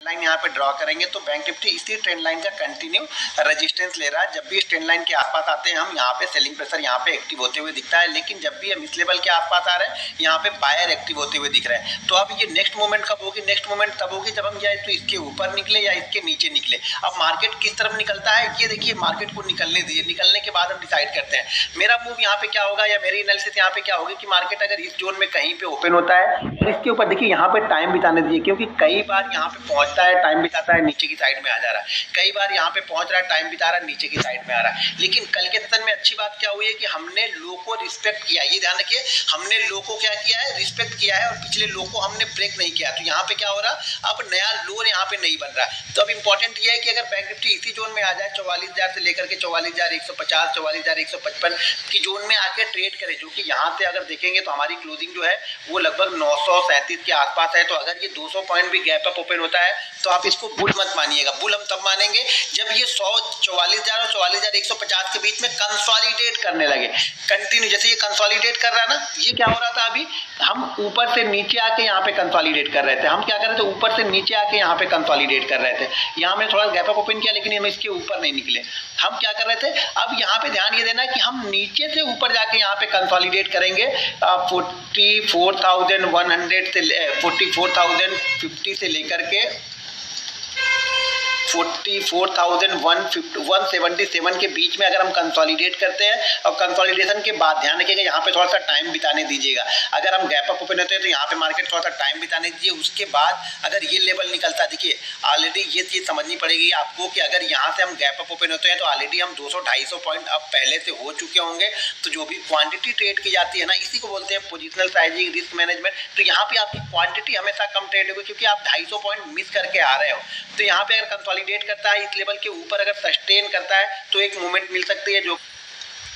Line यहाँ पे draw करेंगे तो बैंक निफ्टी इसी ट्रेंड लाइन का कंटिन्यू रेजिस्टेंस ले रहा है। जब भी इस ट्रेंड लाइन के आसपास आते हैं हम यहाँ पे सेलिंग प्रेशर यहाँ पे एक्टिव होते हुए दिखता है, लेकिन जब भी हम इस लेवल के आसपास आ रहे हैं यहाँ पे बायर एक्टिव होते हुए दिख रहे हैं। तो अब ये नेक्स्ट मूवमेंट कब होगी? नेक्स्ट मूवमेंट तब होगी जब हम या तो इसके ऊपर निकले या इसके नीचे निकले। अब मार्केट किस तरफ निकलता है ये देखिए, मार्केट को निकलने दीजिए, निकलने के बाद हम डिसाइड करते हैं मेरा मूव यहाँ पे क्या होगा या मेरी एनालिसिस यहाँ पे क्या होगी कि मार्केट अगर इस जोन में कहीं पे ओपन होता है और इसके ऊपर देखिए यहाँ पे टाइम बिताने दीजिए, क्योंकि कई बार यहाँ पे पहुंचता है टाइम बिताता है नीचे की साइड में आ जा रहा है, कई बार यहाँ पे पहुंच रहा है टाइम बिता रहा है नीचे की साइड में आ रहा है। लेकिन कल के सेशन में अच्छी बात क्या हुई है कि हमने लो को रिस्पेक्ट किया, ये ध्यान रखिए, हमने लो को क्या किया है? रिस्पेक्ट किया है और पिछले लो को हमने ब्रेक नहीं किया। तो यहाँ पे क्या हो रहा, अब नया लो यहाँ पे नहीं बन रहा। तो अब इंपॉर्टेंट ये है कि अगर बैंक निफ्टी इसी जोन में आ जाए 44,000 से लेकर के 44,150 44,155 की जोन में आके ट्रेड करे, जो कि यहाँ से अगर देखेंगे तो हमारी क्लोजिंग जो है वो लगभग 937 के आसपास है। तो अगर ये 200 पॉइंट भी गैप अप ओपन होता है तो आप इसको बुल मत मानिएगा। बुल हम तब मानेंगे जब ये 44,000 और 44,150 के बीच में कंसोलिडेट करने लगे कंटिन्यू। जैसे ये कंसोलिडेट कर रहा है ना, ये क्या हो रहा था, अभी हम ऊपर से नीचे आके यहाँ पे कंसोलिडेट कर रहे थे। हम क्या कर रहे थे? ऊपर से नीचे आके यहाँ पे कंसोलिडेट कर रहे थे। यहाँ में थोड़ा गैप अप ओपन किया लेकिन हम इसके ऊपर नहीं निकले। हम क्या कर रहे थे? अब यहाँ पे ध्यान ये देना कि हम नीचे से ऊपर जाके यहाँ पे कंसोलिडेट करेंगे 44,100 से 44,050 से लेकर के 44,177 के बीच में अगर हम कंसोलिडेट करते हैं। और कंसोलिडेशन के बाद ध्यान रखिएगा यहाँ पे थोड़ा सा टाइम बिताने दीजिएगा। अगर हम गैप अप ओपन होते हैं तो यहाँ पे मार्केट थोड़ा सा टाइम बिताने दीजिए। उसके बाद अगर ये लेवल निकलता है, देखिए ऑलरेडी ये चीज़ समझनी पड़ेगी आपको कि अगर यहाँ से हम गैप अप ओपन होते हैं तो ऑलरेडी हम 200-250 पॉइंट अब पहले से हो चुके होंगे। तो जो भी क्वांटिटी ट्रेड की जाती है ना, इसी को बोलते हैं पोजिशनल साइजिंग, रिस्क मैनेजमेंट। तो यहाँ पे आपकी क्वांटिटी हमेशा कम ट्रेड होगी क्योंकि आप 250 पॉइंट मिस करके आ रहे हो। तो यहाँ पे अगर कंसोलिडेट करता है इस लेवल के ऊपर, अगर सस्टेन करता है तो एक मूवमेंट मिल सकती है। जो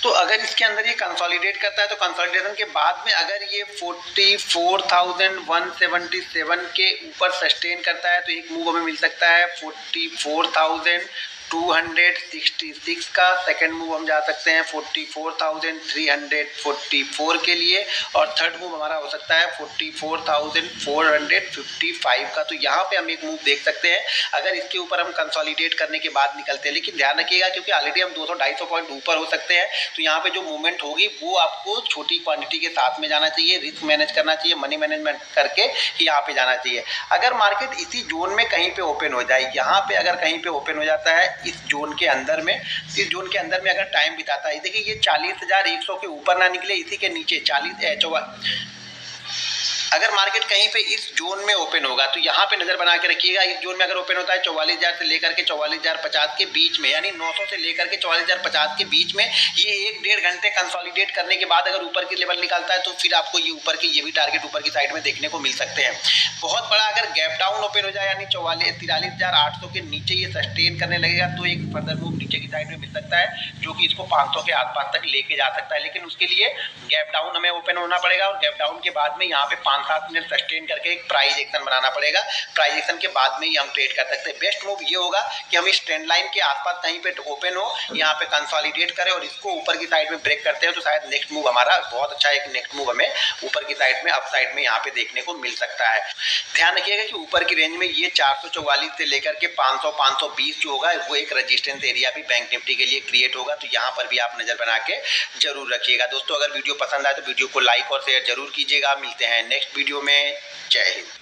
तो अगर इसके अंदर ये कंसोलिडेट करता है तो कंसोलिडेशन के बाद में अगर ये 44,177 के ऊपर सस्टेन करता है तो एक मूव हमें मिल सकता है 44,266 का। सेकंड मूव हम जा सकते हैं 44,344 के लिए और थर्ड मूव हमारा हो सकता है 44,455 का। तो यहाँ पे हम एक मूव देख सकते हैं अगर इसके ऊपर हम कंसोलिडेट करने के बाद निकलते हैं। लेकिन ध्यान रखिएगा क्योंकि ऑलरेडी हम 200-250 पॉइंट ऊपर हो सकते हैं, तो यहाँ पे जो मूवमेंट होगी वो आपको छोटी क्वांटिटी के साथ में जाना चाहिए, रिस्क मैनेज करना चाहिए, मनी मैनेजमेंट करके ही यहाँ पे जाना चाहिए। अगर मार्केट इसी जोन में कहीं पे ओपन हो जाए, यहाँ पे अगर कहीं पे ओपन हो जाता है इस जोन के अंदर में, इस जोन के अंदर में अगर टाइम बिताता है, देखिए ये 40,100 के ऊपर ना निकले, इसी के नीचे 44, अगर मार्केट कहीं पे इस जोन में ओपन होगा तो यहाँ पे नजर बना के रखिएगा। इस जोन में अगर ओपन होता है 44,000 से लेकर के 44,050 के बीच में, यानी 900 से लेकर के 44,050 के बीच में, ये 1-1.5 घंटे कंसोलिडेट करने के बाद अगर ऊपर की लेवल निकालता है तो फिर आपको ये ऊपर की ये भी टारगेट ऊपर की साइड में देखने को मिल सकते हैं। बहुत बड़ा अगर गैप डाउन ओपन हो जाए यानी 43,800 के नीचे ये सस्टेन करने लगेगा तो एक फर्दर मूव नीचे की साइड में मिल सकता है जो कि इसको 500 के आसपास तक लेके जा सकता है। लेकिन उसके लिए गैप डाउन हमें ओपन होना पड़ेगा और गैप डाउन के बाद में यहाँ पे 5-7 मिनट सस्टेन करके एक प्राइस एक्शन बनाना पड़ेगा। प्राइस एक्शन के बाद में ही हम ट्रेड कर सकते हैं। बेस्ट मूव ये होगा कि हम इस ट्रेंड लाइन के आसपास कहीं पे ओपन हो, यहाँ पे कंसोलिडेट करें और इसको ऊपर की साइड में ब्रेक करते हैं तो शायद नेक्स्ट मूव हमारा बहुत अच्छा एक नेक्स्ट मूव हमें ऊपर की साइड में अप साइड में यहाँ पे देखने को मिल सकता है। ध्यान रखिएगा कि ऊपर की रेंज में ये 444 से लेकर के 500-520 जो होगा वो एक रेजिस्टेंस एरिया भी बैंक निफ्टी के लिए क्रिएट होगा। तो यहाँ पर भी आप नजर बना के जरूर रखिएगा। दोस्तों अगर वीडियो पसंद आए तो वीडियो को लाइक और शेयर जरूर कीजिएगा। मिलते हैं नेक्स्ट वीडियो में। जय हिंद।